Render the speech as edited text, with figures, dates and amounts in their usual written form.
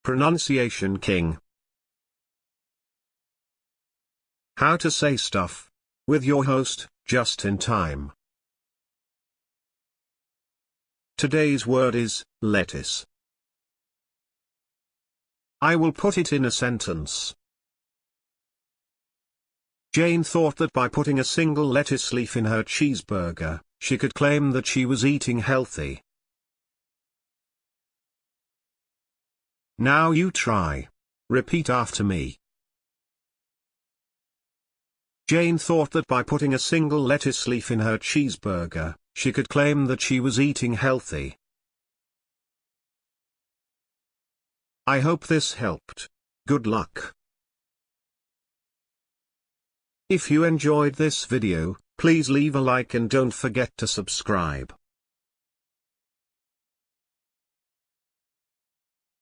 Pronunciation King. How to say stuff. With your host, Just in Time. Today's word is, lettuce. I will put it in a sentence. Jane thought that by putting a single lettuce leaf in her cheeseburger, she could claim that she was eating healthy. Now you try. Repeat after me. Jane thought that by putting a single lettuce leaf in her cheeseburger, she could claim that she was eating healthy. I hope this helped. Good luck. If you enjoyed this video, please leave a like and don't forget to subscribe.